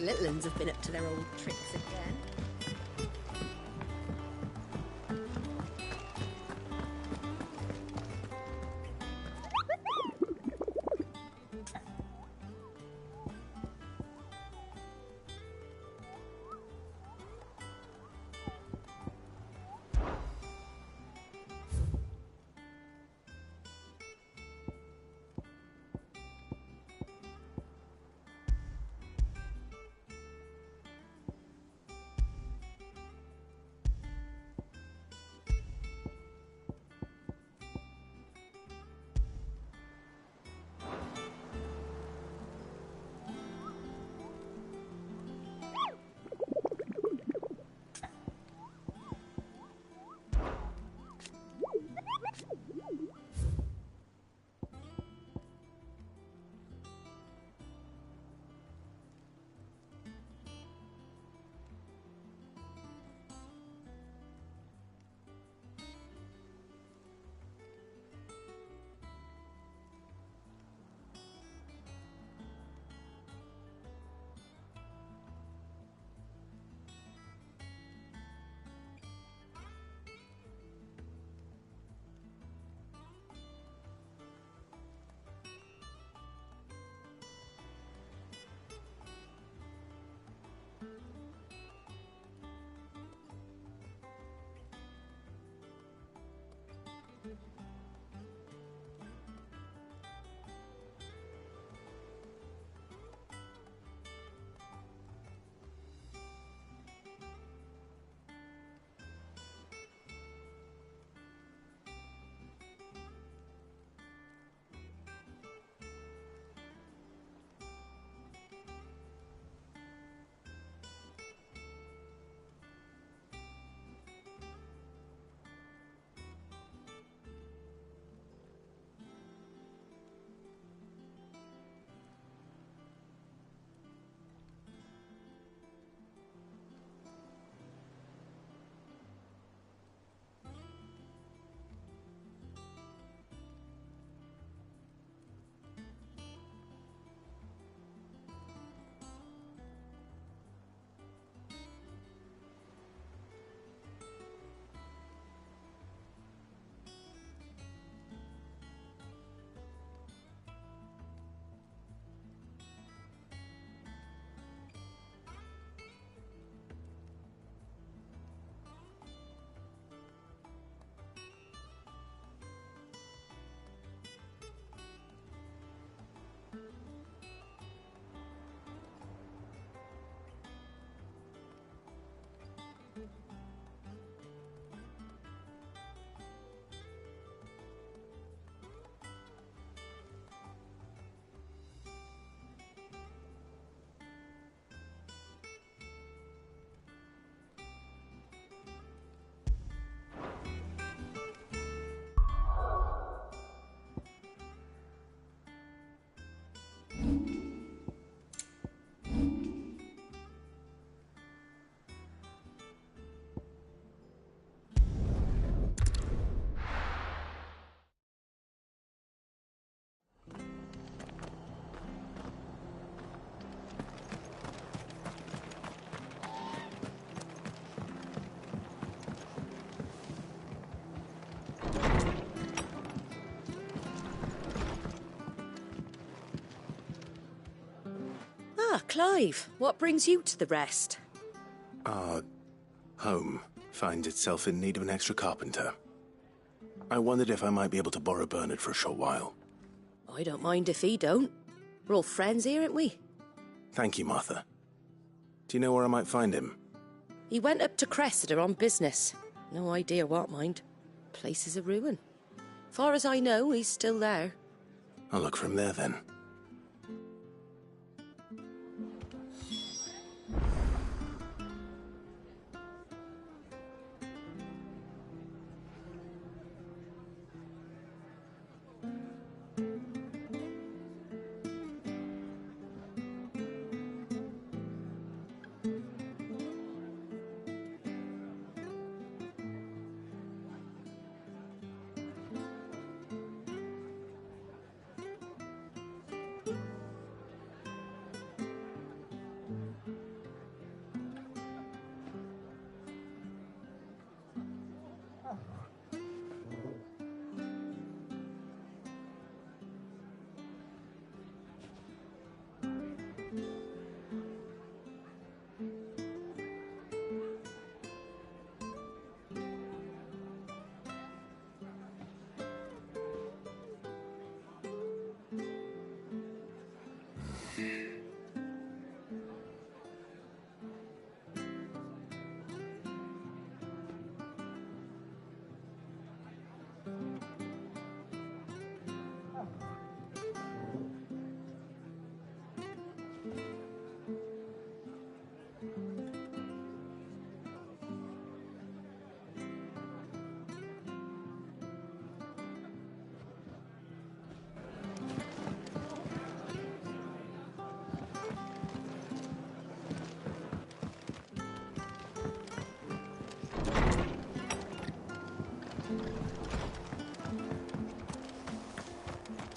little uns have been up to their old tricks again. Ah, Clive, what brings you to the rest? Our home finds itself in need of an extra carpenter. I wondered if I might be able to borrow Bernard for a short while. I don't mind if he don't. We're all friends here, aren't we? Thank you, Martha. Do you know where I might find him? He went up to Cressida on business. No idea what, mind. Place is a ruin. Far as I know, he's still there. I'll look for him there then.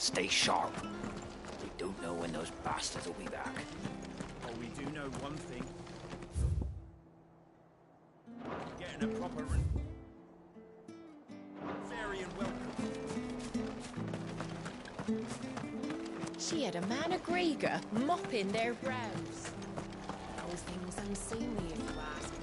stay sharp. We don't know when those bastards will be back. Oh, we do know one thing. Getting a proper fairy and welcome. She had a man of Grieger mopping their brows. Whole thing was unseemly, if you ask me.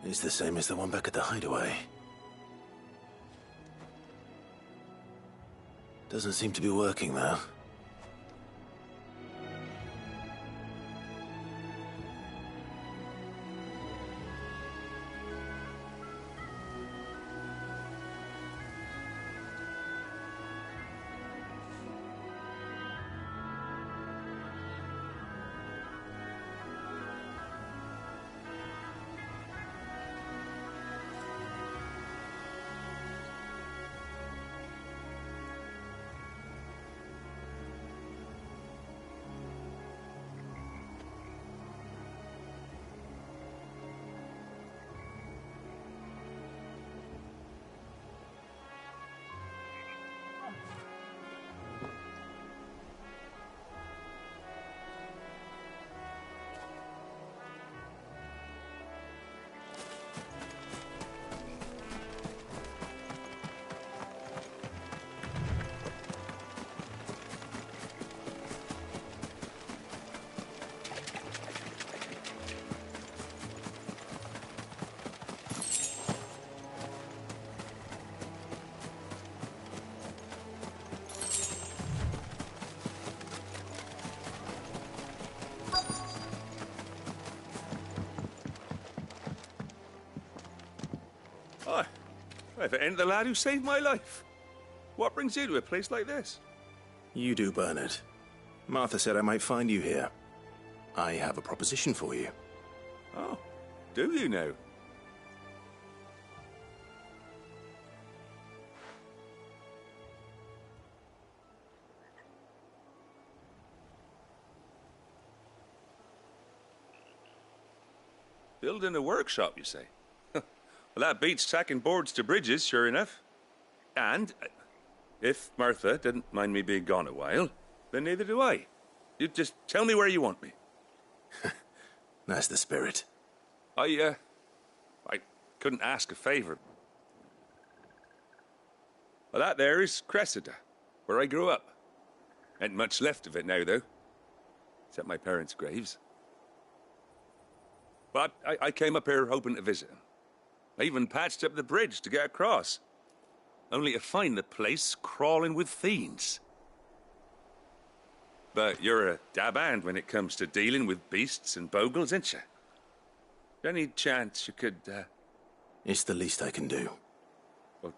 It's the same as the one back at the hideaway. Doesn't seem to be working, though. Oh, if it ain't the lad who saved my life. What brings you to a place like this? You do, Bernard. Martha said I might find you here. I have a proposition for you. Oh, do you now? Building a workshop, you say? Well, that beats tacking boards to bridges, sure enough. And if Martha didn't mind me being gone a while, then neither do I. You just tell me where you want me. That's the spirit. I couldn't ask a favor. Well, that there is Cressida, where I grew up. Ain't much left of it now, though. Except my parents' graves. But I came up here hoping to visit them. I even patched up the bridge to get across. Only to find the place crawling with fiends. But you're a dab hand when it comes to dealing with beasts and bogles, ain't you? Any chance you could, It's the least I can do. Well,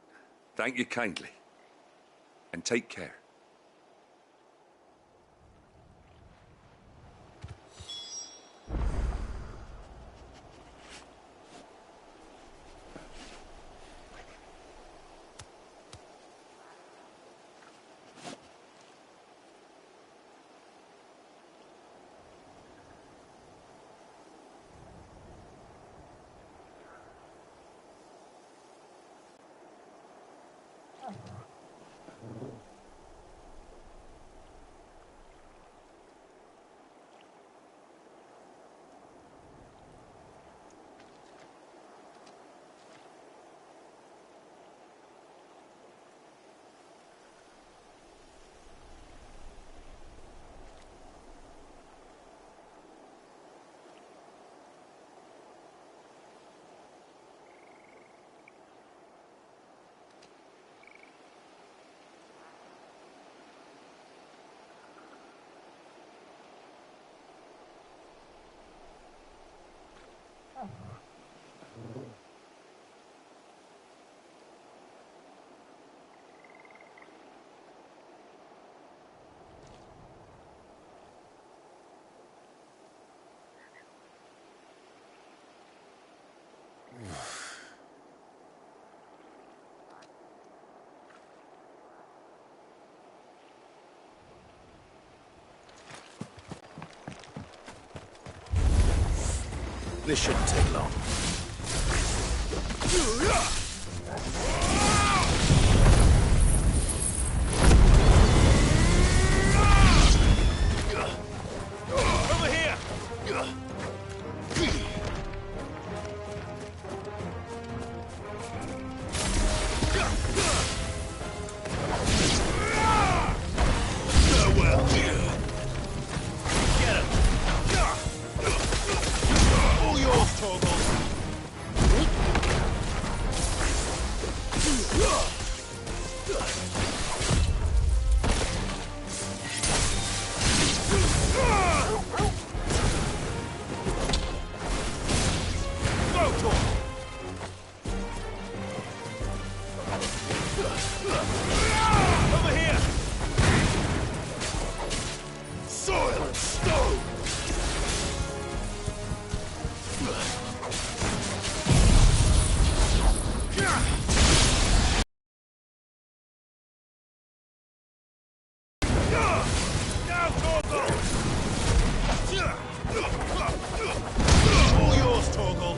thank you kindly. And take care. This shouldn't take long. Over here! Farewell. Get him! All yours, Torgal. Over here! Soil and stone. Now, Torgal! All yours, Torgal.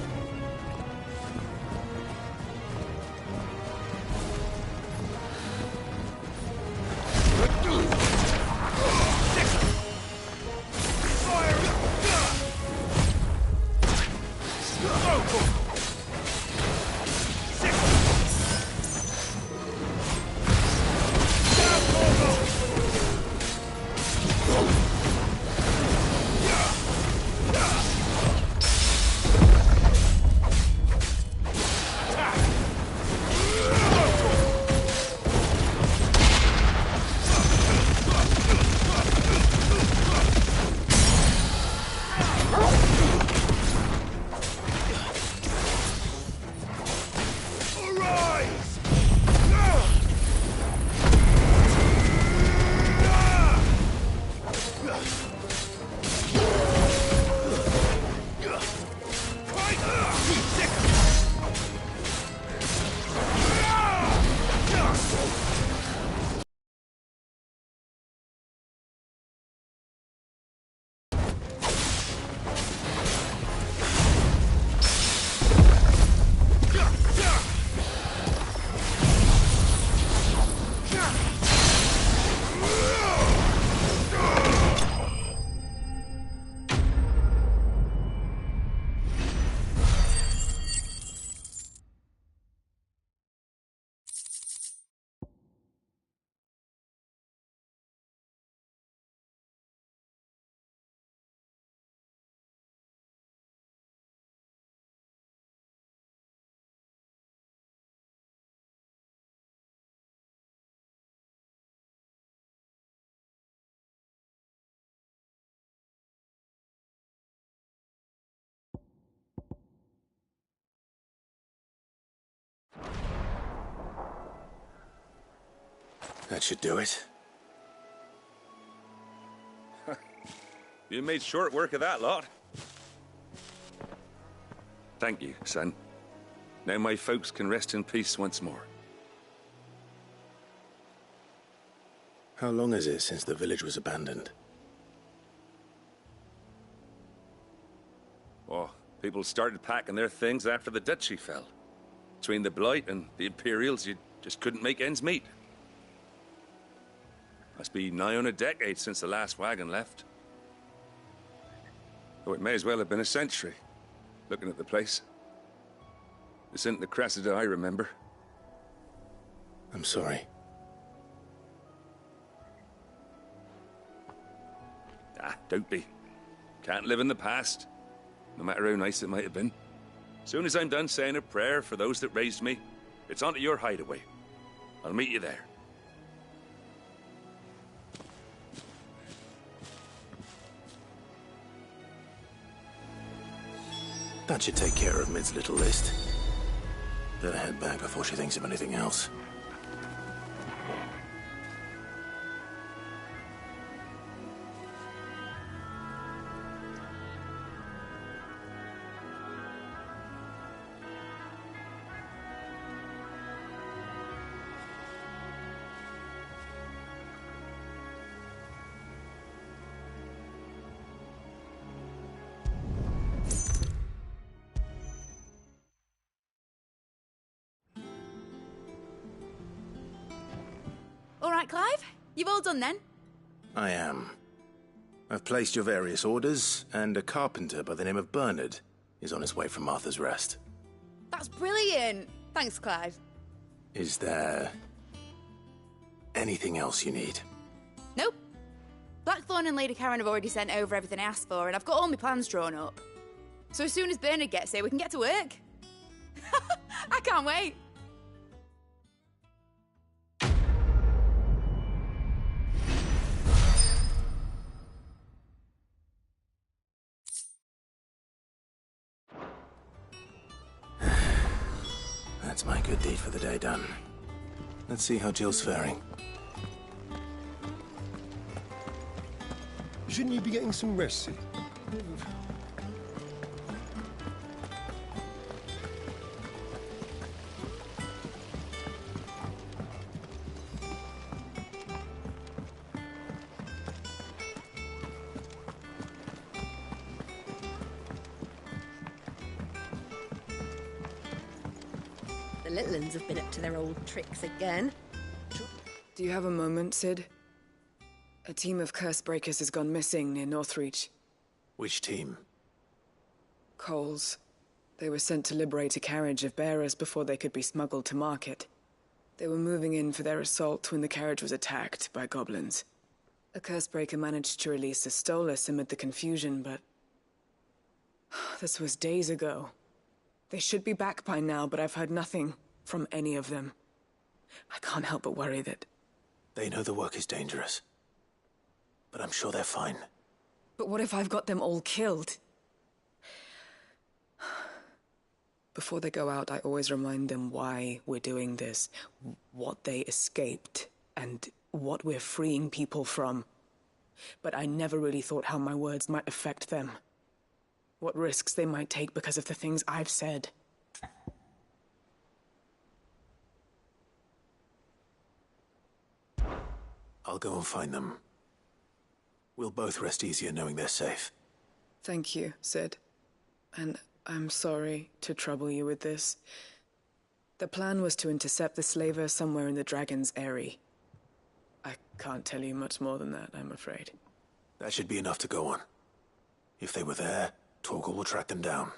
That should do it. You made short work of that lot. Thank you, son. Now my folks can rest in peace once more. How long is it since the village was abandoned? Oh, people started packing their things after the duchy fell. Between the Blight and the Imperials, you'd Just couldn't make ends meet. Must be nigh on a decade since the last wagon left. Oh, it may as well have been a century, looking at the place. This isn't the Cressida I remember. I'm sorry. Don't be. Can't live in the past, no matter how nice it might have been. Soon as I'm done saying a prayer for those that raised me, it's on to your hideaway. I'll meet you there. That should take care of Mid's little list. Better head back before she thinks of anything else. All right, Clive? You've all done then? I am. I've placed your various orders, and a carpenter by the name of Bernard is on his way from Martha's Rest. That's brilliant. Thanks, Clive. Is there anything else you need? Nope. Blackthorn and Lady Karen have already sent over everything I asked for, and I've got all my plans drawn up. So as soon as Bernard gets here, we can get to work. I can't wait. That's my good deed for the day done. Let's see how Jill's faring. Shouldn't you be getting some rest, Sid? The little uns have been up to their old tricks again. Do you have a moment, Sid? A team of curse breakers has gone missing near Northreach. Which team? Coles. They were sent to liberate a carriage of bearers before they could be smuggled to market. They were moving in for their assault when the carriage was attacked by goblins. A curse breaker managed to release a Stolas amid the confusion, but... this was days ago. They should be back by now, but I've heard nothing from any of them. I can't help but worry that... They know the work is dangerous. But I'm sure they're fine. But what if I've got them all killed? Before they go out, I always remind them why we're doing this, what they escaped, and what we're freeing people from. But I never really thought how my words might affect them. What risks they might take because of the things I've said. I'll go and find them. We'll both rest easier knowing they're safe. Thank you, Sid. And I'm sorry to trouble you with this. The plan was to intercept the slaver somewhere in the Dragon's Eyrie. I can't tell you much more than that, I'm afraid. That should be enough to go on. If they were there, Torgal will track them down.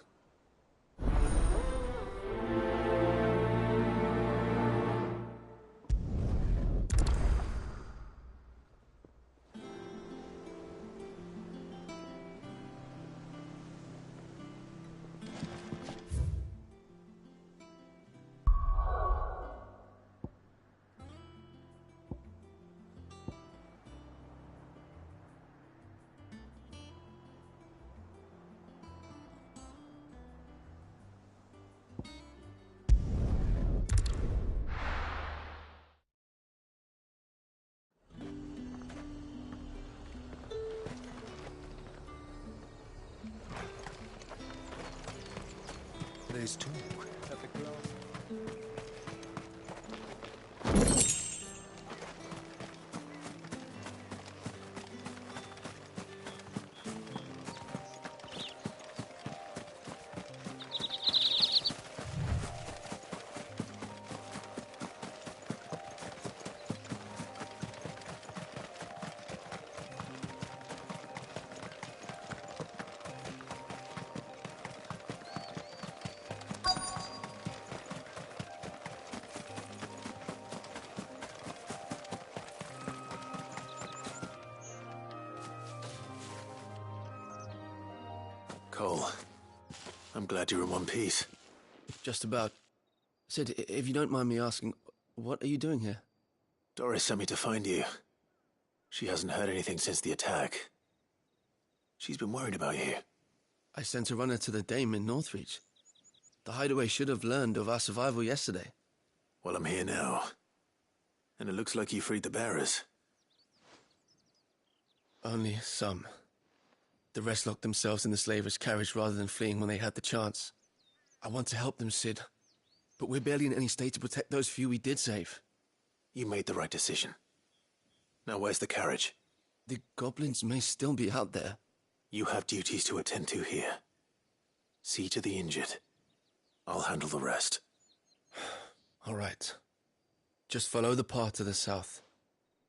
There's two. I'm glad you're in one piece. Just about. Sid, if you don't mind me asking, what are you doing here? Doris sent me to find you. She hasn't heard anything since the attack. She's been worried about you. I sent a runner to the Dame in Northreach. The hideaway should have learned of our survival yesterday. Well, I'm here now. And it looks like you freed the bearers. Only some. The rest locked themselves in the slavers' carriage rather than fleeing when they had the chance. I want to help them, Sid. But we're barely in any state to protect those few we did save. You made the right decision. Now where's the carriage? The goblins may still be out there. You have duties to attend to here. See to the injured. I'll handle the rest. All right. Just follow the path to the south.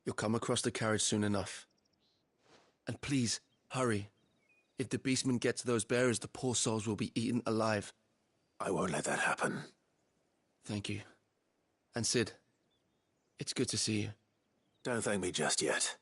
You'll come across the carriage soon enough. And please, hurry. If the beastmen get to those bearers, the poor souls will be eaten alive. I won't let that happen. Thank you. And Sid, it's good to see you. Don't thank me just yet.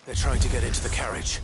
They're trying to get into the carriage.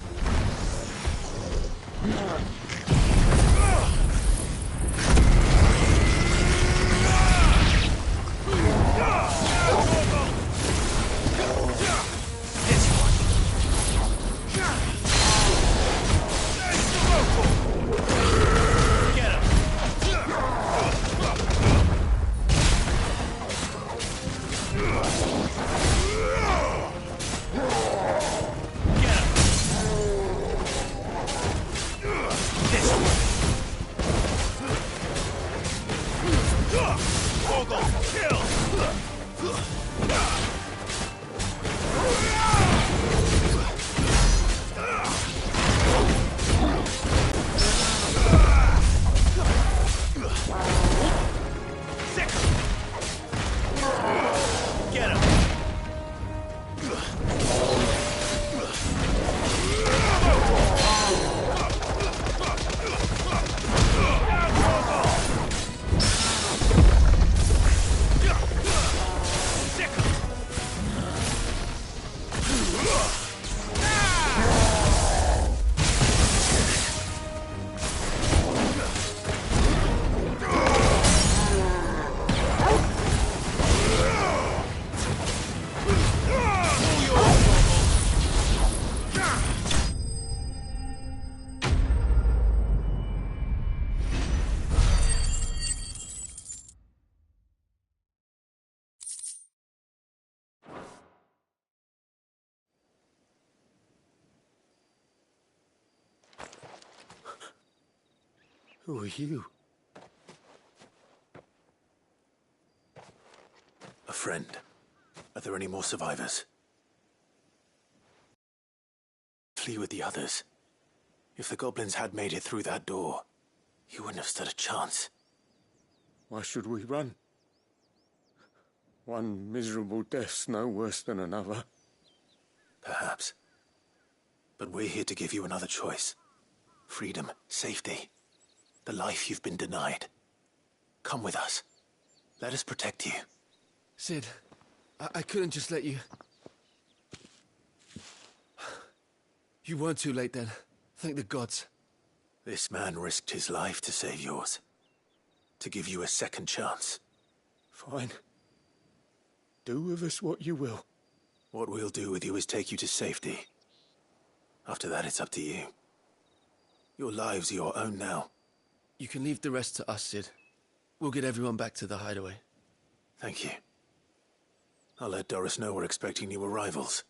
Who are you? A friend. Are there any more survivors? Flee with the others. If the goblins had made it through that door, you wouldn't have stood a chance. Why should we run? One miserable death's no worse than another. Perhaps. But we're here to give you another choice. Freedom, safety, the life you've been denied. Come with us. Let us protect you. Sid, I couldn't just let you... You weren't too late then. Thank the gods. This man risked his life to save yours. To give you a second chance. Fine. Do with us what you will. What we'll do with you is take you to safety. After that, it's up to you. Your lives are your own now. You can leave the rest to us, Sid. We'll get everyone back to the hideaway. Thank you. I'll let Doris know we're expecting new arrivals.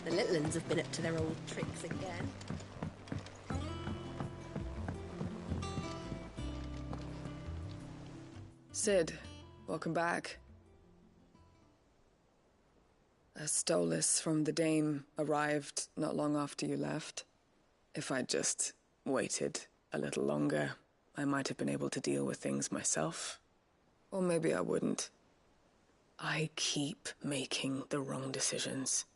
The little uns have been up to their old tricks again. Sid, welcome back. A Stolas from the Dame arrived not long after you left. If I'd just waited a little longer, I might have been able to deal with things myself. Or maybe I wouldn't. I keep making the wrong decisions.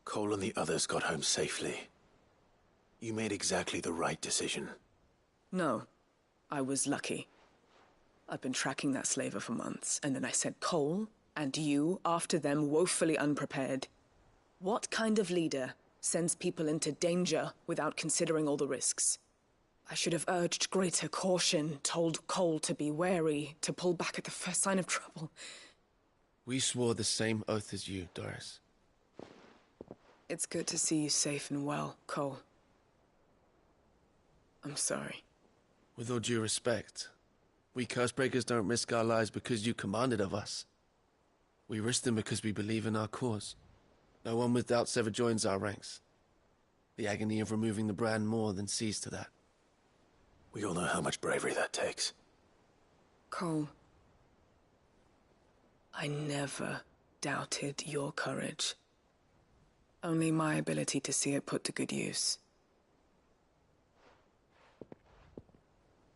Cole and the others got home safely. You made exactly the right decision. No, I was lucky. I've been tracking that slaver for months, and then I sent Cole and you after them woefully unprepared. What kind of leader sends people into danger without considering all the risks? I should have urged greater caution, told Cole to be wary, to pull back at the first sign of trouble. We swore the same oath as you, Doris. It's good to see you safe and well, Cole. I'm sorry. With all due respect, we Cursebreakers don't risk our lives because you commanded of us. We risk them because we believe in our cause. No one with doubts ever joins our ranks. The agony of removing the brand more than sees to that. We all know how much bravery that takes. Cole, I never doubted your courage. Only my ability to see it put to good use.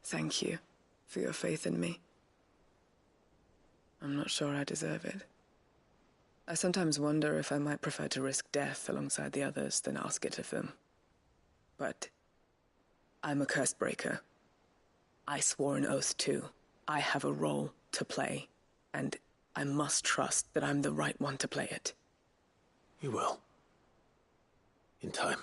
Thank you for your faith in me. I'm not sure I deserve it. I sometimes wonder if I might prefer to risk death alongside the others than ask it of them. But I'm a Cursebreaker. I swore an oath too. I have a role to play, and I must trust that I'm the right one to play it. You will. In time.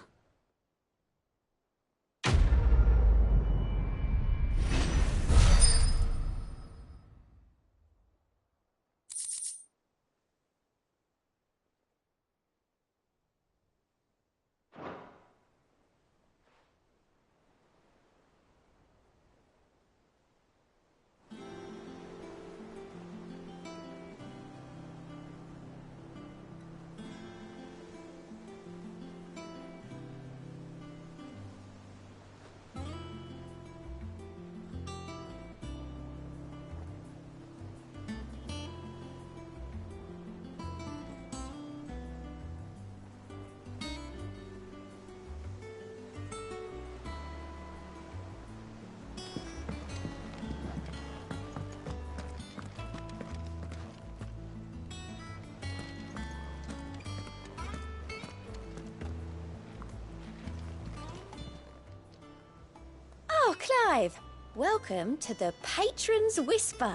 Oh, Clive! Welcome to the Patron's Whisper.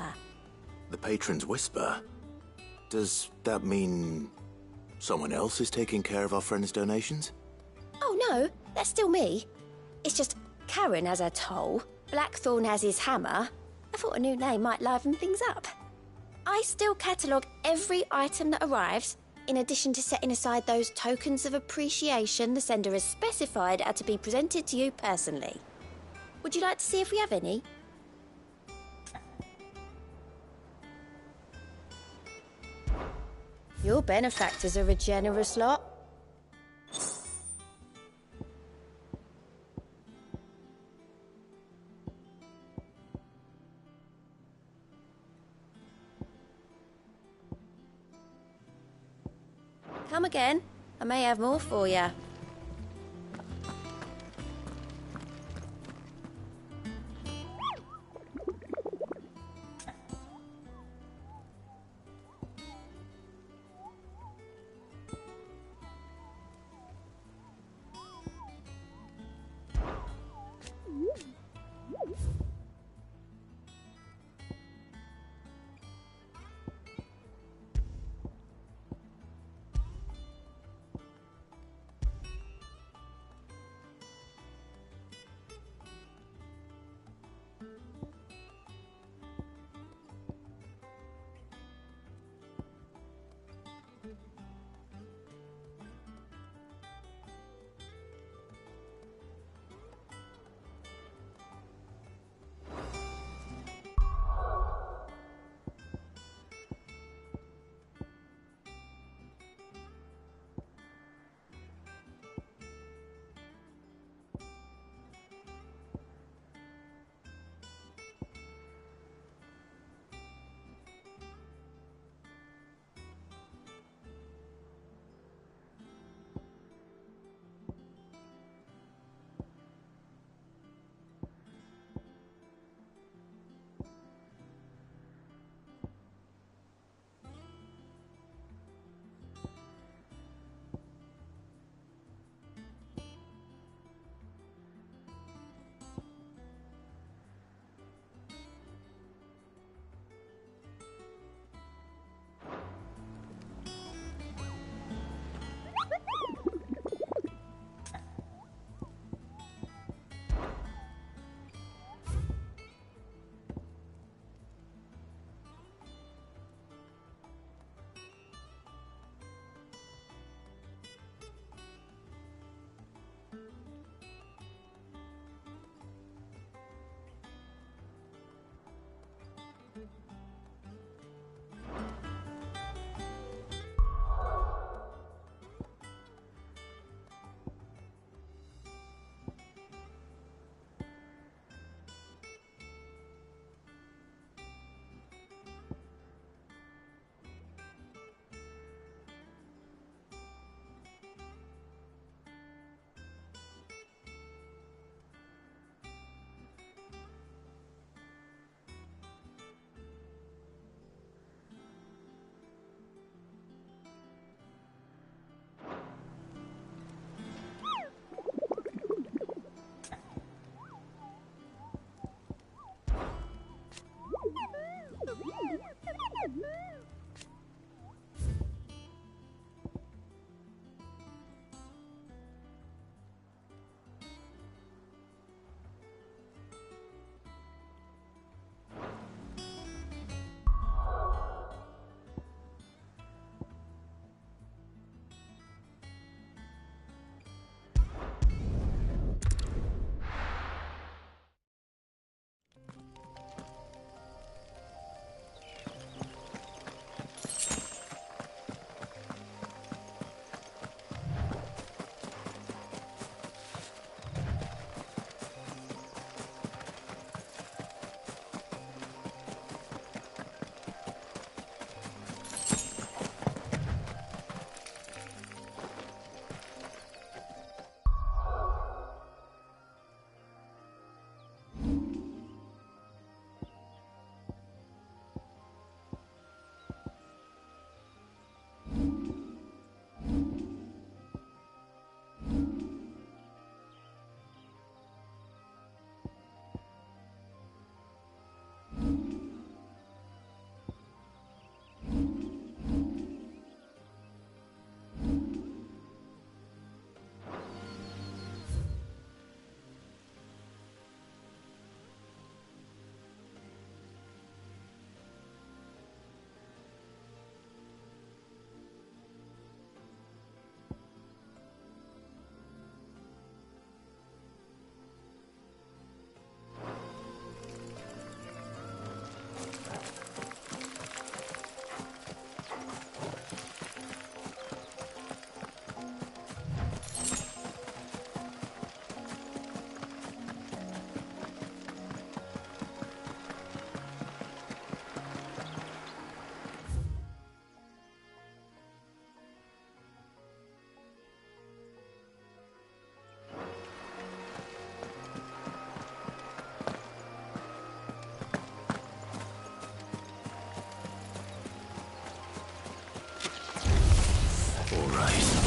The Patron's Whisper? Does that mean someone else is taking care of our friend's donations? Oh no, that's still me. It's just Karen has her toll, Blackthorn has his hammer. I thought a new name might liven things up. I still catalogue every item that arrives, in addition to setting aside those tokens of appreciation the sender has specified are to be presented to you personally. Would you like to see if we have any? Your benefactors are a generous lot. Come again. I may have more for you. All right.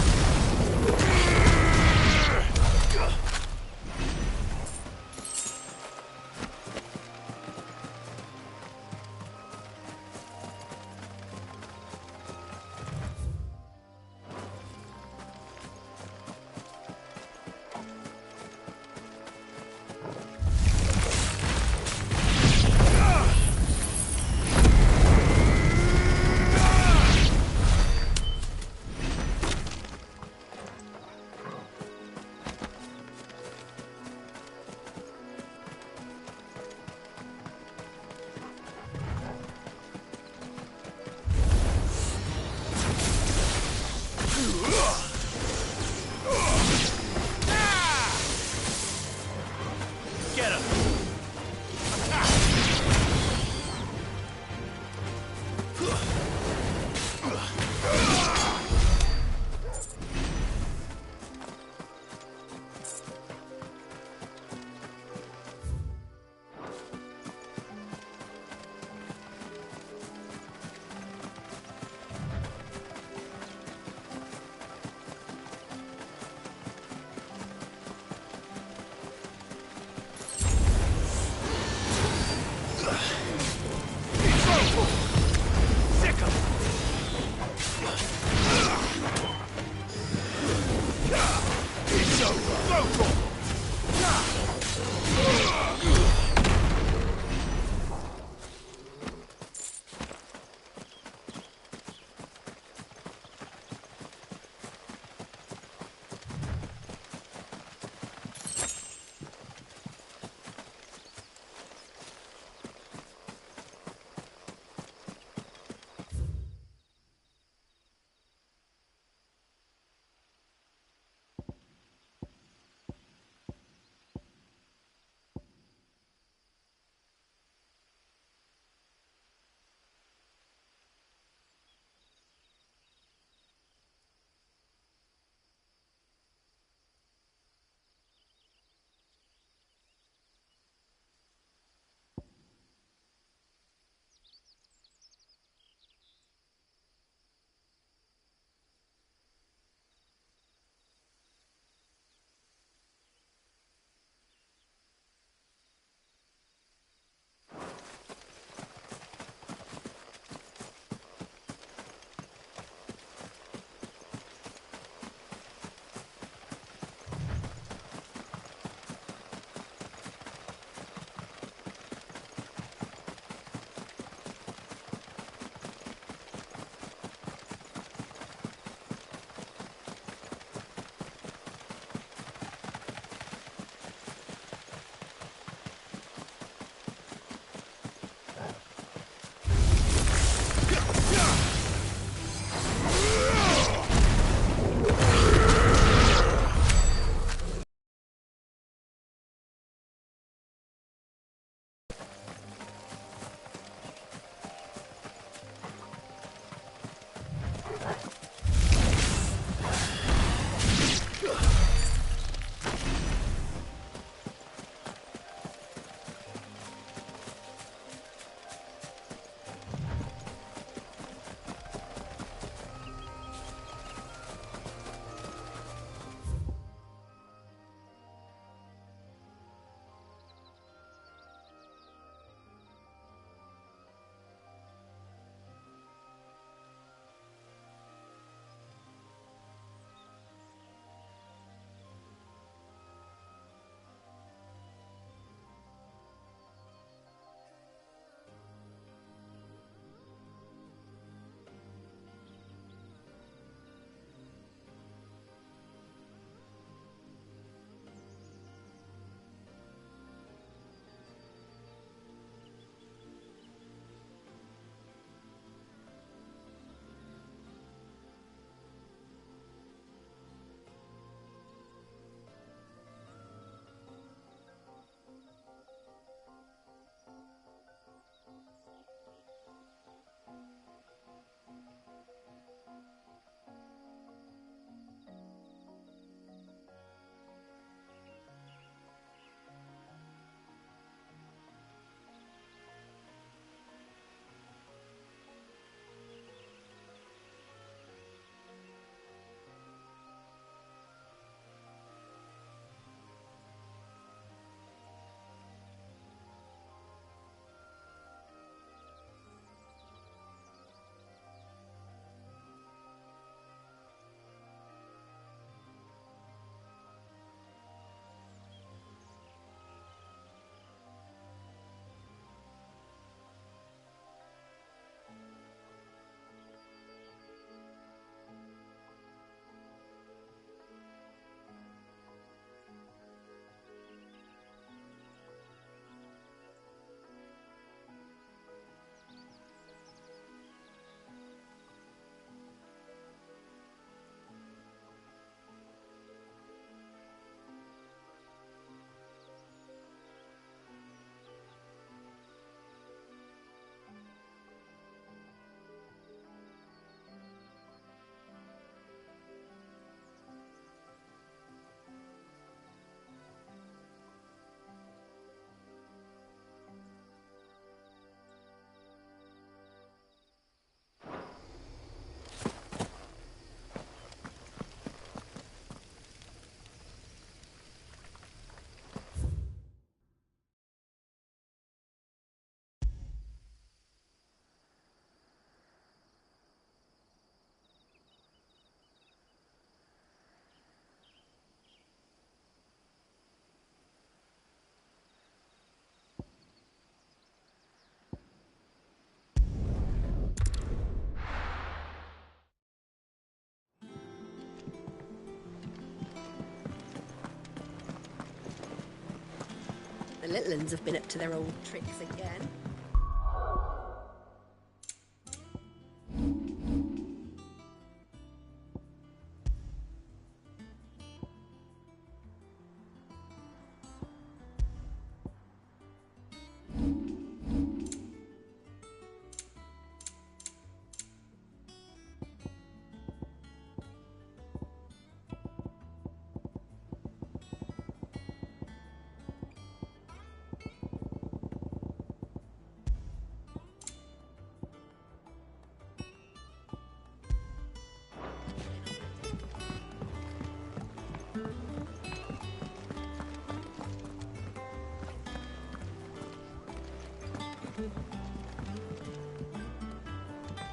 The little ones have been up to their old tricks again.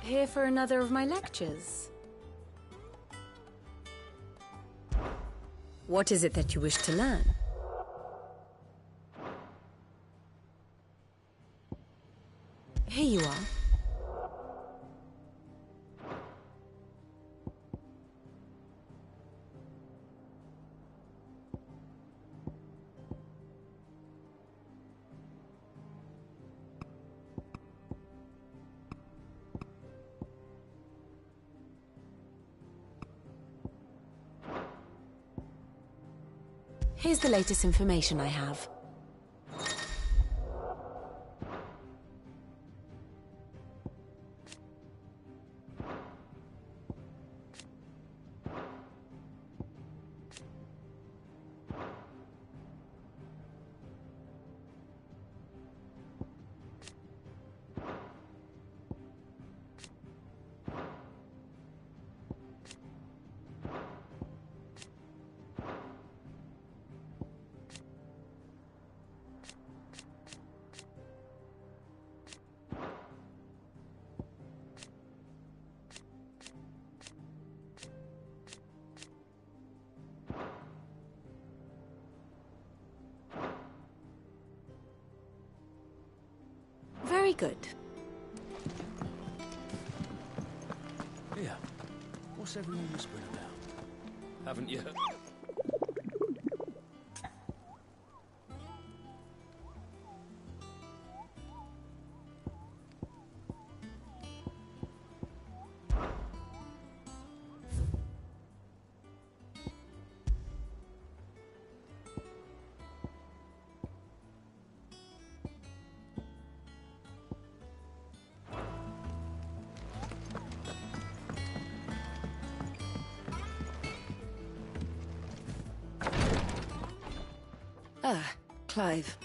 Here for another of my lectures? What is it that you wish to learn? Here you are. Here's the latest information I have. Very good. Here. What's everyone whispering about? Haven't you heard? Ah, Clive.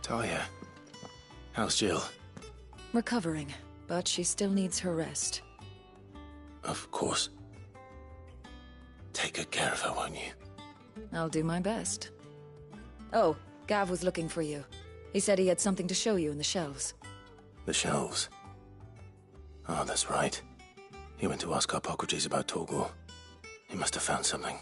Talia. How's Jill? Recovering, but she still needs her rest. Of course. Take good care of her, won't you? I'll do my best. Oh, Gav was looking for you. He said he had something to show you in the shelves. The shelves. Oh, that's right. He went to ask Hippocrates about Torgor. He must have found something.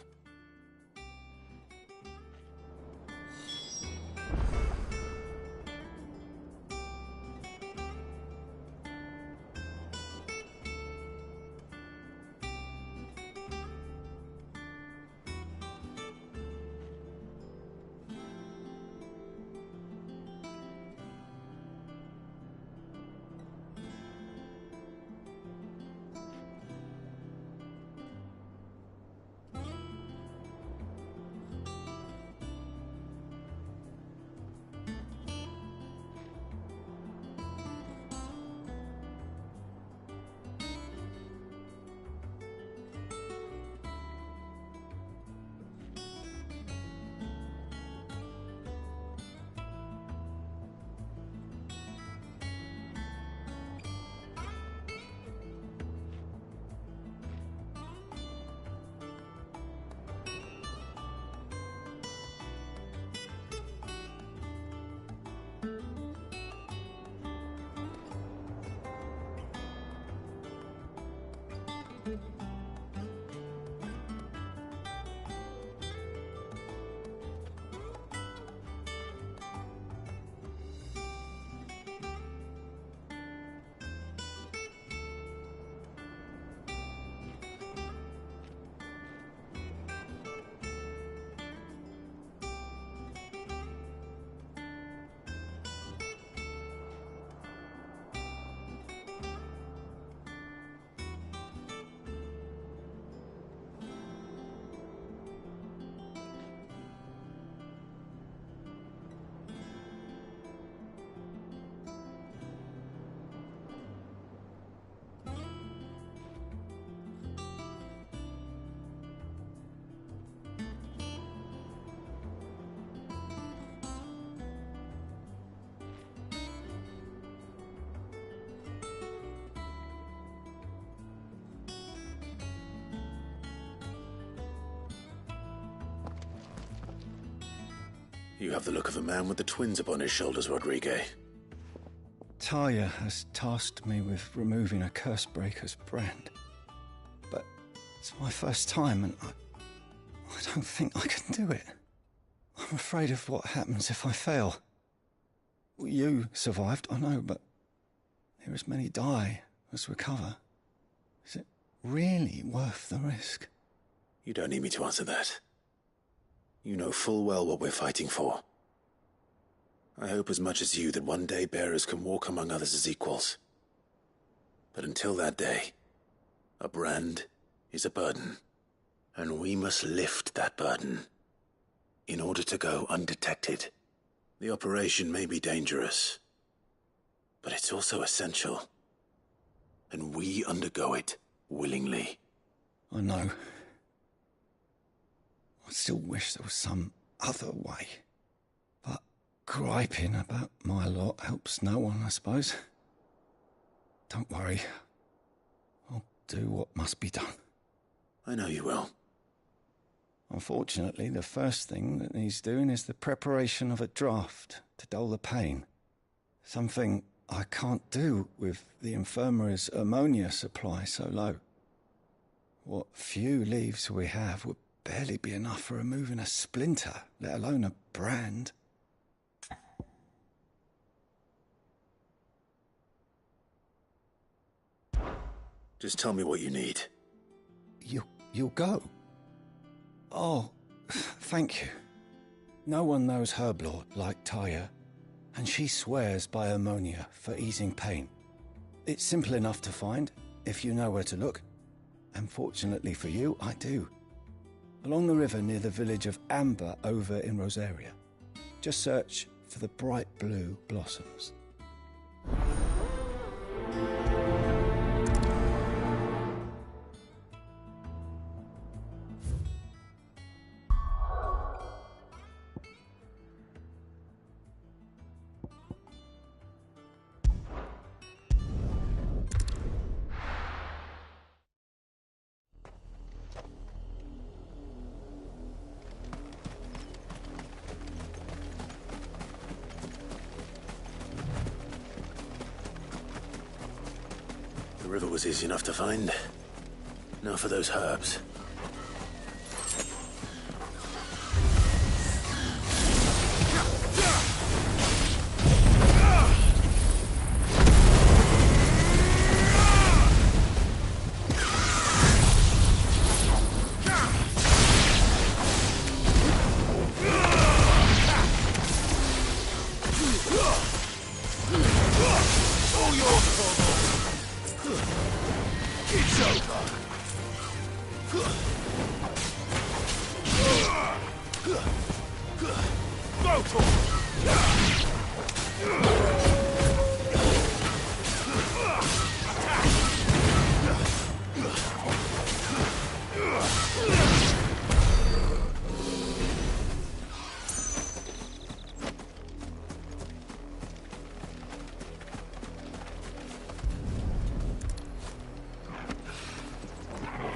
You have the look of a man with the twins upon his shoulders, Rodrigue. Talia has tasked me with removing a Cursebreaker's brand. But it's my first time, and I don't think I can do it. I'm afraid of what happens if I fail. You survived, I know, but there as many die as recover. Is it really worth the risk? You don't need me to answer that. You know full well what we're fighting for. I hope as much as you that one day bearers can walk among others as equals. But until that day, a brand is a burden, and we must lift that burden in order to go undetected. The operation may be dangerous, but it's also essential, and we undergo it willingly. I know. I still wish there was some other way. But griping about my lot helps no one, I suppose. Don't worry. I'll do what must be done. I know you will. Unfortunately, the first thing that needs doing is the preparation of a draft to dull the pain. Something I can't do with the infirmary's ammonia supply so low. What few leaves we have would barely be enough for removing a splinter, let alone a brand. Just tell me what you need. You'll go? Oh, thank you. No one knows Herblord like Talia, and she swears by ammonia for easing pain. It's simple enough to find, if you know where to look. And fortunately for you, I do. Along the river near the village of Amber over in Rosaria. Just search for the bright blue blossoms. The river was easy enough to find. Now for those herbs.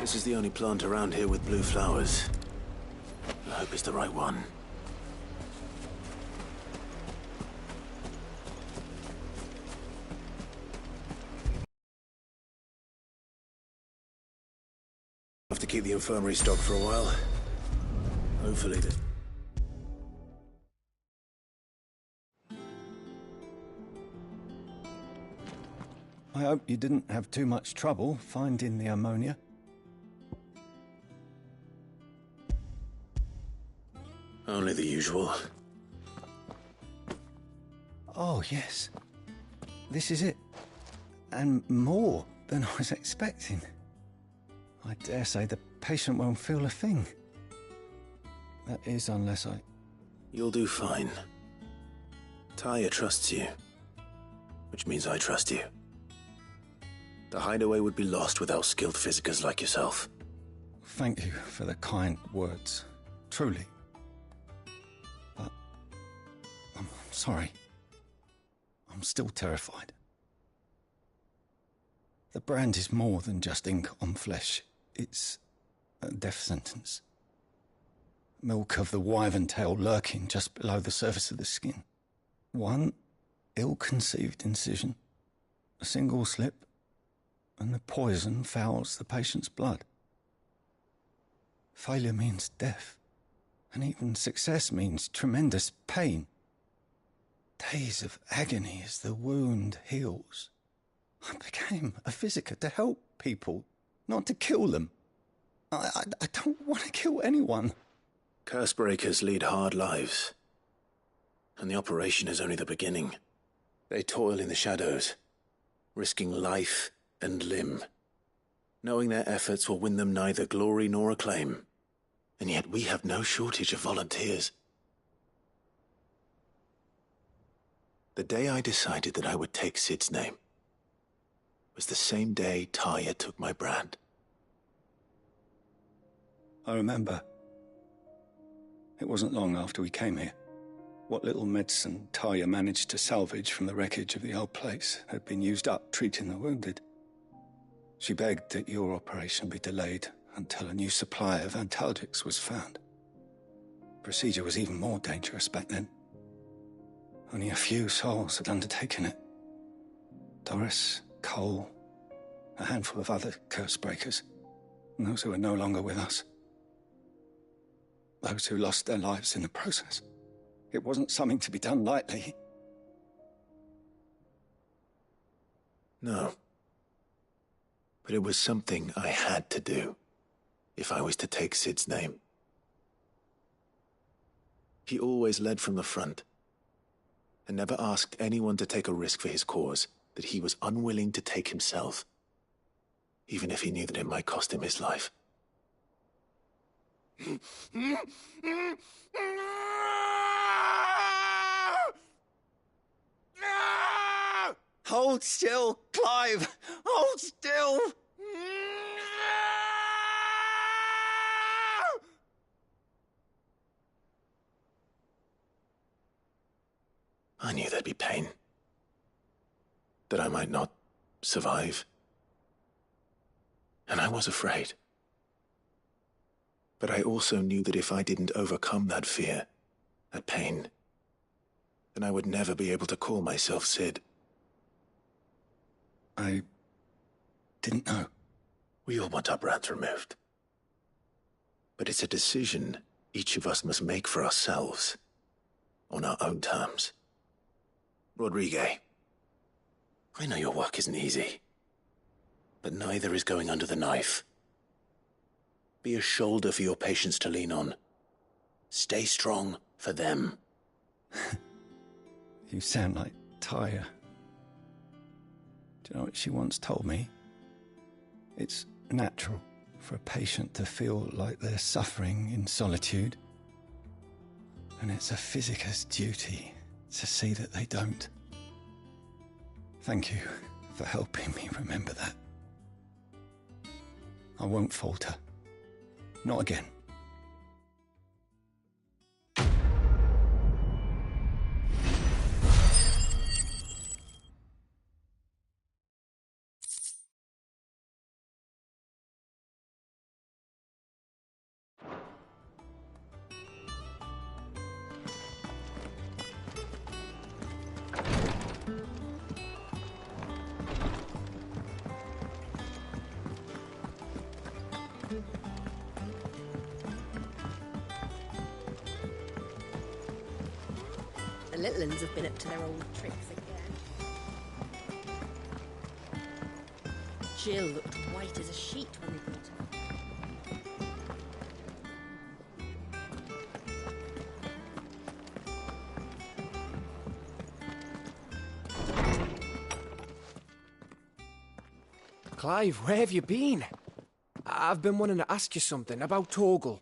This is the only plant around here with blue flowers. I hope it's the right one. Have to keep the infirmary stocked for a while. Hopefully the... I hope you didn't have too much trouble finding the ammonia. Only the usual. Oh, yes. This is it. And more than I was expecting. I dare say the patient won't feel a thing. That is, unless I... You'll do fine. Talia trusts you, which means I trust you. The hideaway would be lost without skilled physicers like yourself. Thank you for the kind words. Truly. But... I'm sorry. I'm still terrified. The brand is more than just ink on flesh. It's a death sentence. milk of the wyvern tail lurking just below the surface of the skin. One ill-conceived incision, a single slip, and the poison fouls the patient's blood. Failure means death, and even success means tremendous pain. Days of agony as the wound heals. I became a physiker to help people, not to kill them. I don't want to kill anyone. Cursebreakers lead hard lives, and the operation is only the beginning. They toil in the shadows, risking life and limb, knowing their efforts will win them neither glory nor acclaim. And yet we have no shortage of volunteers. The day I decided that I would take Sid's name was the same day Taya took my brand. I remember. It wasn't long after we came here. What little medicine Taya managed to salvage from the wreckage of the old place had been used up treating the wounded. She begged that your operation be delayed until a new supply of antalgics was found. Procedure was even more dangerous back then. Only a few souls had undertaken it. Doris, Cole, a handful of other Cursebreakers, and those who are no longer with us. Those who lost their lives in the process. It wasn't something to be done lightly. No. But it was something I had to do, if I was to take Sid's name. He always led from the front, and never asked anyone to take a risk for his cause that he was unwilling to take himself, even if he knew that it might cost him his life. Hold still, Clive! Hold still! I knew there'd be pain. That I might not survive. And I was afraid. But I also knew that if I didn't overcome that fear, that pain, then I would never be able to call myself Sid. I didn't know. We all want our brands removed. But it's a decision each of us must make for ourselves, on our own terms. Rodriguez, I know your work isn't easy, but neither is going under the knife. Be a shoulder for your patients to lean on. Stay strong for them. You sound like Taya. Do you know what she once told me? It's natural for a patient to feel like they're suffering in solitude. And it's a physiker's duty to see that they don't. Thank you for helping me remember that. I won't falter. Not again. The little ones have been up to their old tricks again. Jill looked white as a sheet when they brought her. Clive, where have you been? I've been wanting to ask you something about Torgal.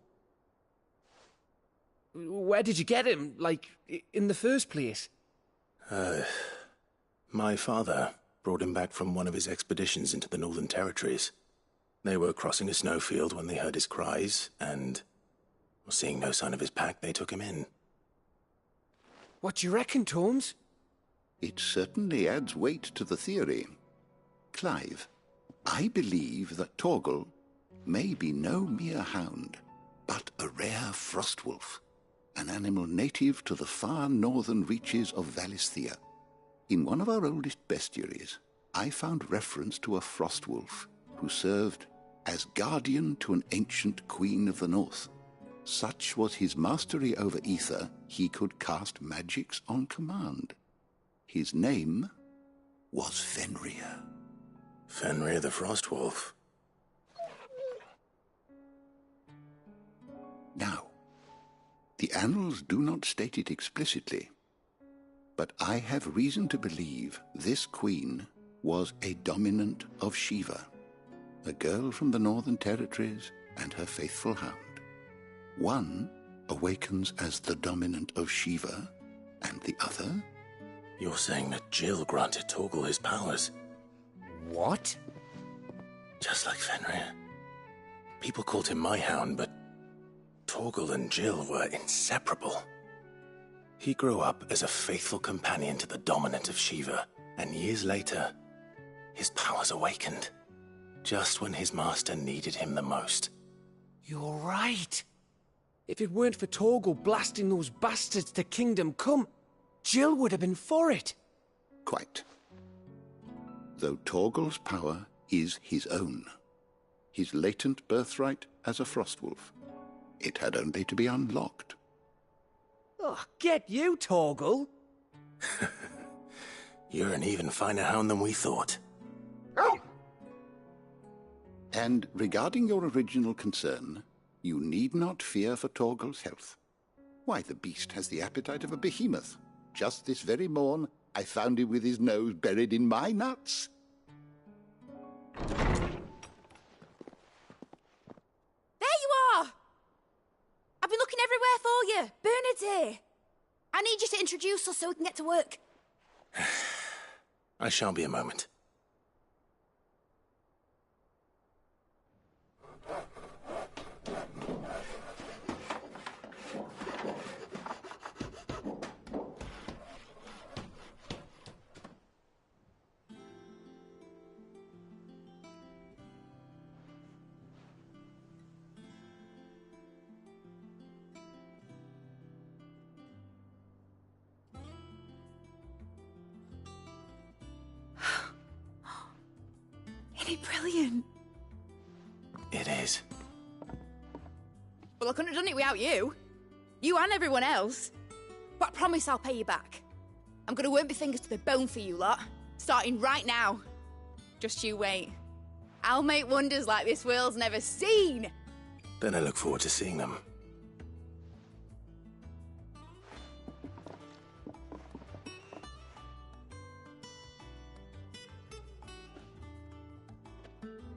Where did you get him, like, in the first place? My father brought him back from one of his expeditions into the Northern Territories. They were crossing a snowfield when they heard his cries, and, seeing no sign of his pack, they took him in. What do you reckon, Tomes? It certainly adds weight to the theory. Clive, I believe that Torgal may be no mere hound, but a rare frost wolf, an animal native to the far northern reaches of Valisthea. In one of our oldest bestiaries, I found reference to a frost wolf who served as guardian to an ancient queen of the north. Such was his mastery over ether, he could cast magics on command. His name was Fenrir. Fenrir the Frostwolf. Now, the annals do not state it explicitly, but I have reason to believe this queen was a dominant of Shiva, a girl from the Northern Territories and her faithful hound. One awakens as the dominant of Shiva, and the other? You're saying that Jill granted Torgal his powers? What? Just like Fenrir. People called him my hound, but Torgal and Jill were inseparable. He grew up as a faithful companion to the dominant of Shiva, and years later, his powers awakened, just when his master needed him the most. You're right. If it weren't for Torgal blasting those bastards to Kingdom Come, Jill would have been for it. Quite. Though Torgal's power is his own, his latent birthright as a Frostwolf. It had only to be unlocked. Oh, get you, Torgal! You're an even finer hound than we thought. And regarding your original concern, you need not fear for Torgal's health. Why, the beast has the appetite of a behemoth. Just this very morn, I found him with his nose buried in my nuts. There you are! I've been looking everywhere for you. Bernard's here. I need you to introduce us so we can get to work. I shan't be a moment. Isn't it brilliant? It is. Well, I couldn't have done it without you. You and everyone else. But I promise I'll pay you back. I'm gonna work my fingers to the bone for you lot, starting right now. Just you wait. I'll make wonders like this world's never seen. Then I look forward to seeing them.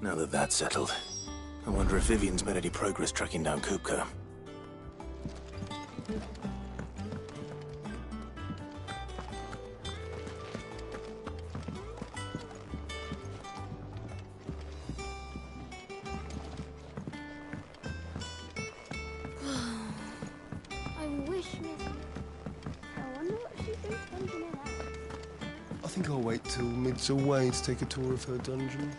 Now that that's settled, I wonder if Vivian's made any progress tracking down Kupka. I wish Miss... I wonder what she's been thinking of that. I think I'll wait till Mid's away to take a tour of her dungeon.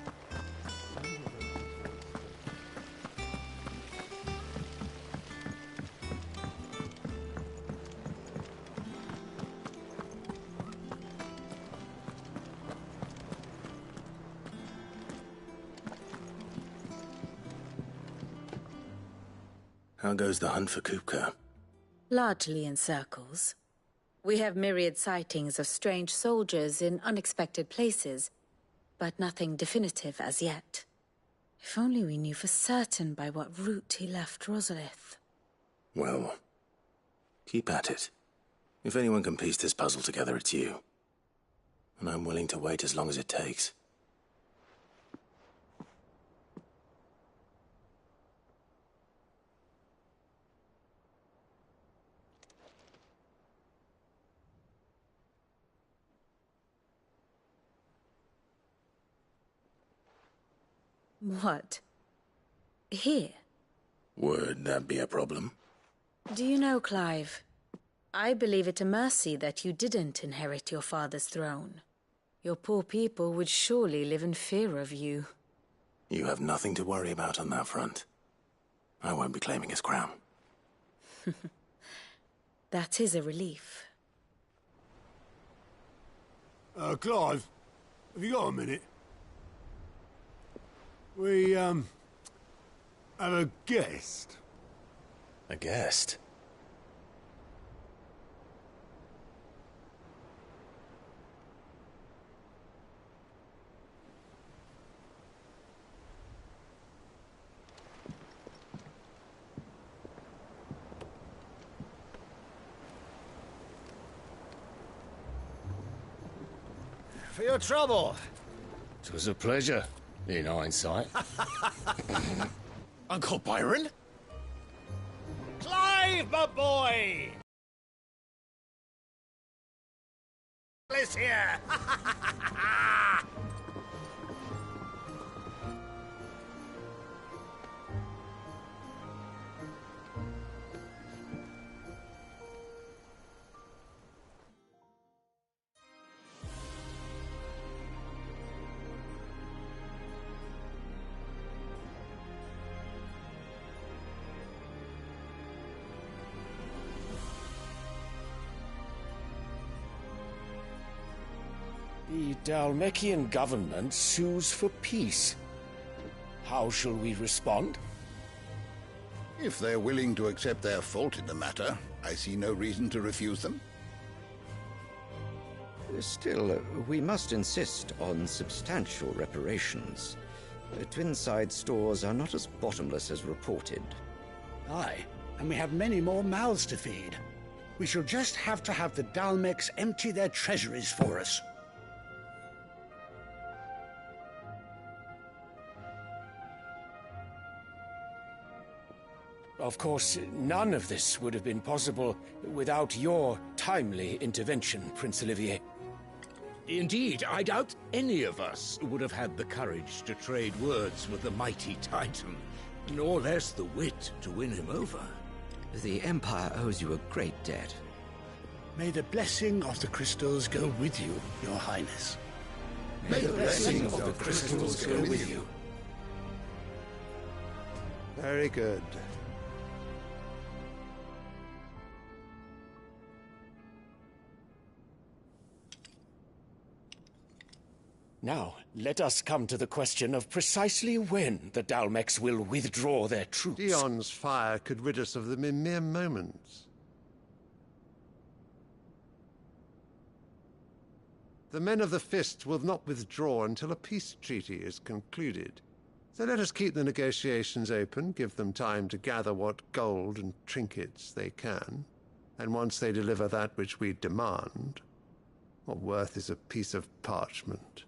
How goes the hunt for Kupka? Largely in circles. We have myriad sightings of strange soldiers in unexpected places, but nothing definitive as yet. If only we knew for certain by what route he left Rosalith. Well, keep at it. If anyone can piece this puzzle together, it's you. And I'm willing to wait as long as it takes. What? Here? Would that be a problem? Do you know, Clive, I believe it a mercy that you didn't inherit your father's throne. Your poor people would surely live in fear of you. You have nothing to worry about on that front. I won't be claiming his crown. That is a relief. Clive, have you got a minute? We, have a guest. A guest? For your trouble. 'Twas a pleasure, in hindsight. Uncle Byron? Clive, my boy! Is here! The Dalmekian government sues for peace. How shall we respond? If they're willing to accept their fault in the matter, I see no reason to refuse them. Still, we must insist on substantial reparations. Twinside stores are not as bottomless as reported. Aye, and we have many more mouths to feed. We shall just have to have the Dalmeks empty their treasuries for us. Of course, none of this would have been possible without your timely intervention, Prince Olivier. Indeed, I doubt any of us would have had the courage to trade words with the mighty Titan, nor less the wit to win him over. The Empire owes you a great debt. May the blessing of the crystals go with you, Your Highness. May the blessing of the crystals go with you. Very good. Now, let us come to the question of precisely when the Dalmeks will withdraw their troops. Dion's fire could rid us of them in mere moments. The men of the Fist will not withdraw until a peace treaty is concluded. So let us keep the negotiations open, give them time to gather what gold and trinkets they can, and once they deliver that which we demand, what worth is a piece of parchment?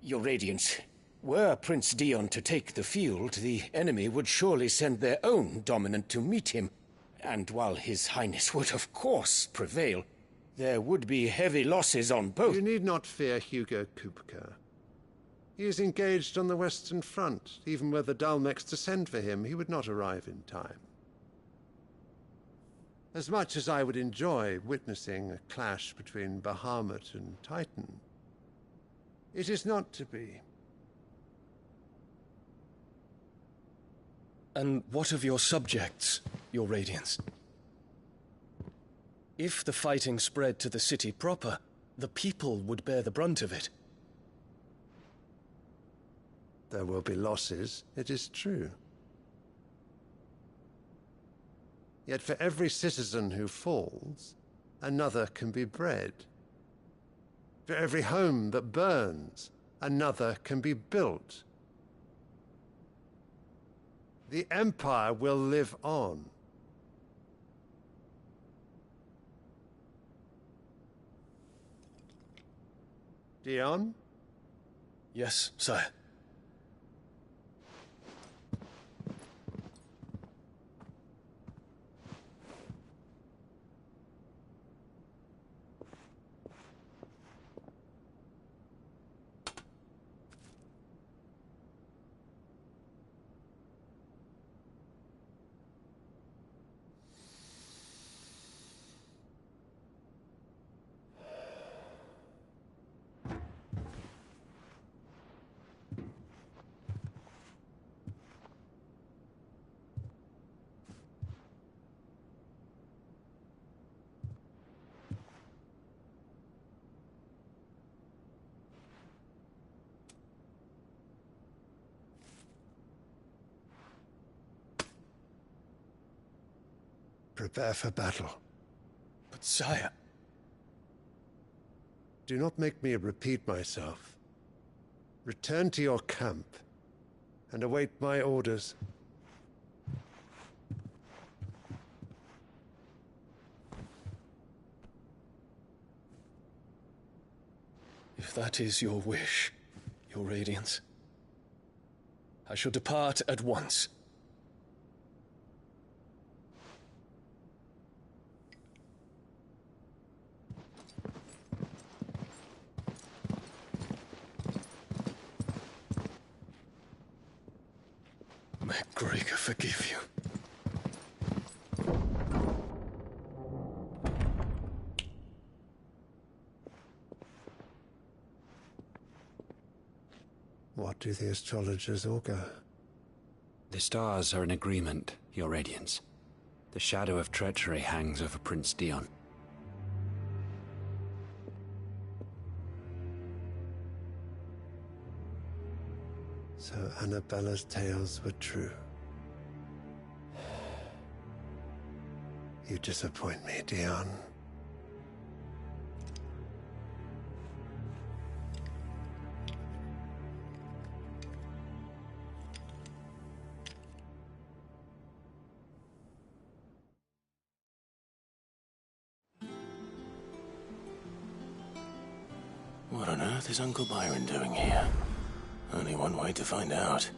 Your Radiance, were Prince Dion to take the field, the enemy would surely send their own dominant to meet him. And while His Highness would of course prevail, there would be heavy losses on both. You need not fear Hugo Kupka. He is engaged on the Western Front. Even were the Dalmeks to send for him, he would not arrive in time. As much as I would enjoy witnessing a clash between Bahamut and Titan, it is not to be. And what of your subjects, Your Radiance? If the fighting spread to the city proper, the people would bear the brunt of it. There will be losses, it is true. Yet for every citizen who falls, another can be bred. For every home that burns, another can be built. The Empire will live on. Dion? Yes, sire. prepare for battle. But sire... Do not make me repeat myself. Return to your camp and await my orders. If that is your wish, Your Radiance, I shall depart at once. May Gregor forgive you. What do the astrologers augur? The stars are in agreement, Your Radiance. The shadow of treachery hangs over Prince Dion. So Annabella's tales were true. You disappoint me, Dion. What on earth is Uncle Byron doing here? Only one way to find out.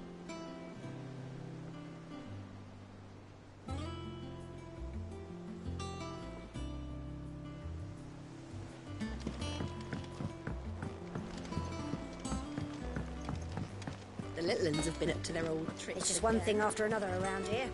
The little uns have been up to their old tricks. It's just one thing after another around here.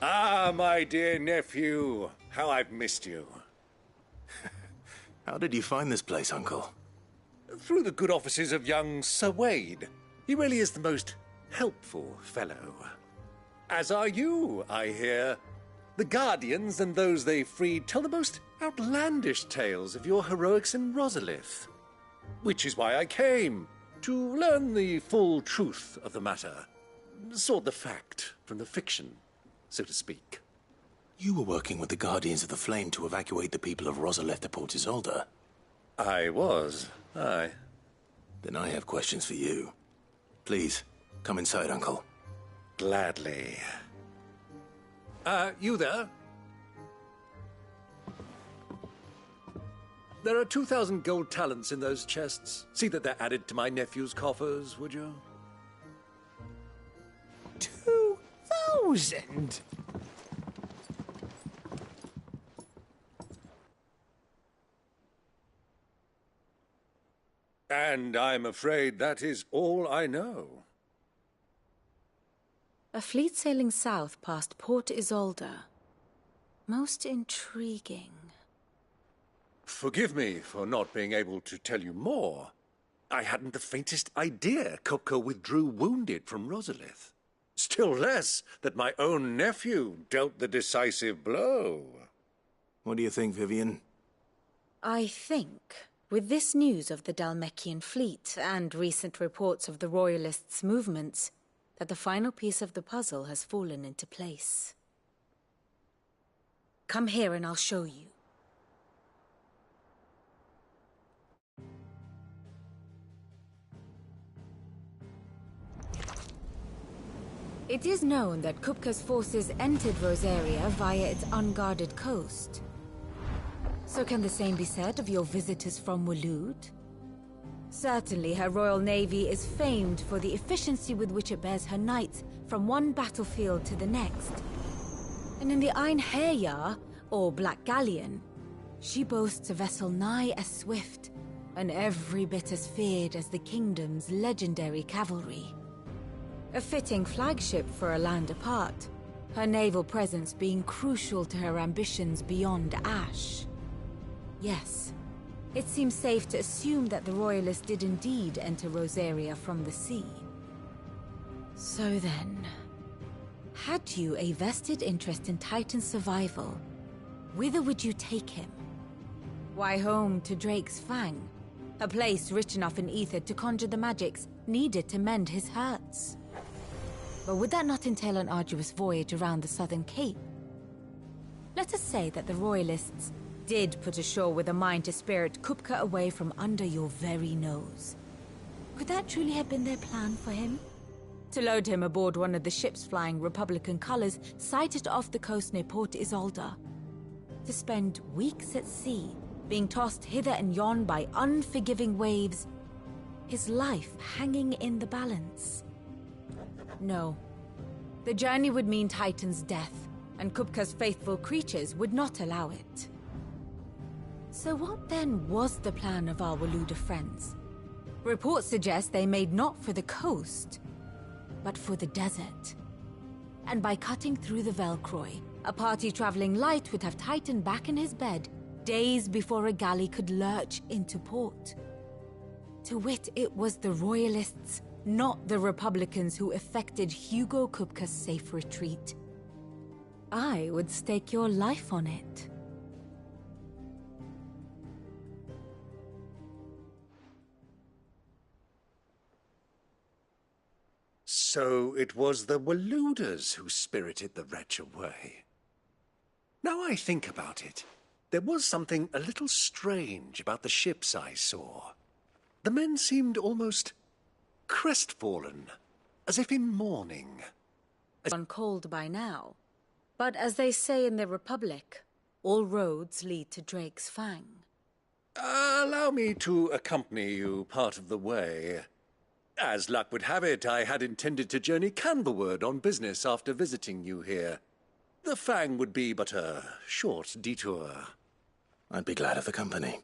Ah, my dear nephew. How I've missed you. How did you find this place, Uncle? Through the good offices of young Sir Wade. He really is the most helpful fellow. As are you, I hear. The Guardians and those they freed tell the most outlandish tales of your heroics in Rosalith. Which is why I came, to learn the full truth of the matter. Sort the fact from the fiction, so to speak. You were working with the Guardians of the Flame to evacuate the people of Rosalith to Port Isolde. I was, aye. Then I have questions for you. Please, come inside, Uncle. Gladly. You there? There are 2,000 gold talents in those chests. See that they're added to my nephew's coffers, would you? 2,000? And I'm afraid that is all I know. A fleet sailing south past Port Isolde. Most intriguing. Forgive me for not being able to tell you more. I hadn't the faintest idea Kupka withdrew wounded from Rosalith. Still less that my own nephew dealt the decisive blow. What do you think, Vivian? I think, with this news of the Dhalmekian fleet and recent reports of the Royalists' movements, that the final piece of the puzzle has fallen into place. Come here and I'll show you. It is known that Kupka's forces entered Rosaria via its unguarded coast. So can the same be said of your visitors from Waloed? Certainly her Royal Navy is famed for the efficiency with which it bears her knights from one battlefield to the next. And in the Einherjar, or Black Galleon, she boasts a vessel nigh as swift, and every bit as feared as the kingdom's legendary cavalry. A fitting flagship for a land apart, her naval presence being crucial to her ambitions beyond Ash. Yes, it seems safe to assume that the Royalists did indeed enter Rosaria from the sea. So then, had you a vested interest in Titan's survival, whither would you take him? Why, home to Drake's Fang, a place rich enough in ether to conjure the magics needed to mend his hurts. But would that not entail an arduous voyage around the southern cape? Let us say that the Royalists did put ashore with a mind to spirit Kupka away from under your very nose. Could that truly have been their plan for him? To load him aboard one of the ships flying Republican colors sighted off the coast near Port Isolde? To spend weeks at sea, being tossed hither and yon by unforgiving waves, his life hanging in the balance? No. The journey would mean Titan's death, and Kupka's faithful creatures would not allow it. So what then was the plan of our Waluda friends? Reports suggest they made not for the coast, but for the desert. And by cutting through the Velcroy, a party traveling light would have Titan back in his bed days before a galley could lurch into port. To wit, it was the Royalists, not the Republicans, who effected Hugo Kupka's safe retreat. I would stake your life on it. So it was the Waludas who spirited the wretch away. Now I think about it, there was something a little strange about the ships I saw. The men seemed almost crestfallen, as if in mourning. On cold by now, but as they say in the Republic, all roads lead to Drake's Fang. Allow me to accompany you part of the way. As luck would have it, I had intended to journey Canberward on business after visiting you here. The Fang would be but a short detour. I'd be glad of the company.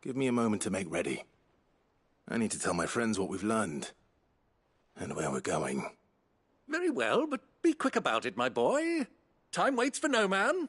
Give me a moment to make ready. I need to tell my friends what we've learned, and where we're going. Very well, but be quick about it, my boy. Time waits for no man.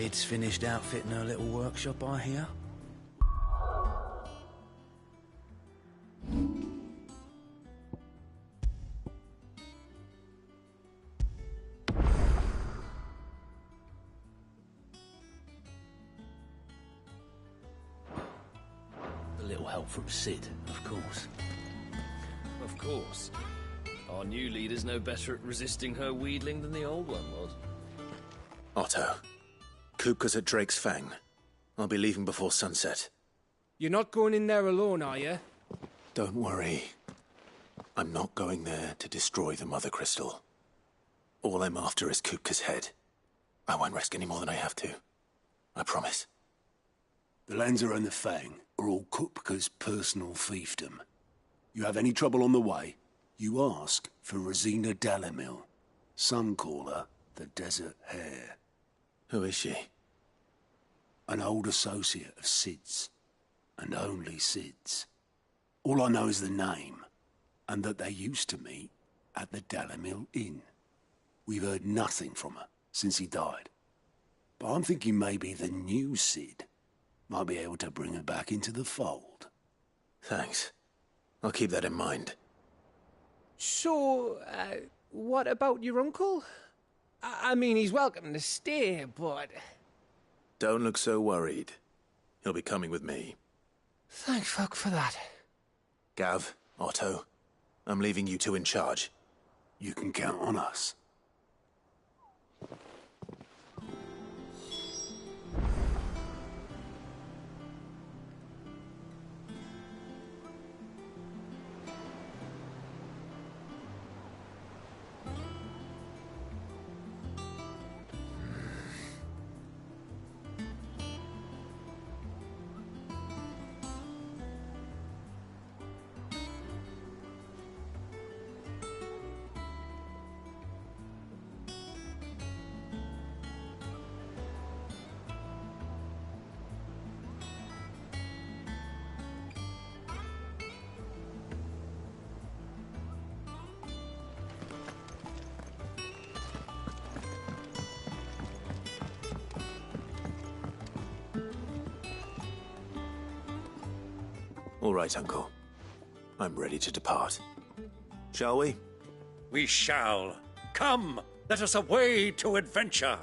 Mid's finished outfitting her little workshop, I hear. A little help from Sid, of course. Of course. Our new leader's no better at resisting her wheedling than the old one was. Otto, Kupka's at Drake's Fang. I'll be leaving before sunset. You're not going in there alone, are you? Don't worry. I'm not going there to destroy the Mother Crystal. All I'm after is Kupka's head. I won't risk any more than I have to. I promise. The Lanza and the Fang are all Kupka's personal fiefdom. You have any trouble on the way, you ask for Rosina Dalamil. Some call her the Desert Hare. Who is she? An old associate of Sid's, and only Sid's. All I know is the name, and that they used to meet at the Dalamil Inn. We've heard nothing from her since he died. But I'm thinking maybe the new Sid might be able to bring her back into the fold. Thanks. I'll keep that in mind. So, what about your uncle? I mean, he's welcome to stay, but... Don't look so worried. He'll be coming with me. Thank fuck for that. Gav, Otto, I'm leaving you two in charge. You can count on us. All right, Uncle. I'm ready to depart. Shall we? We shall. Come, let us away to adventure.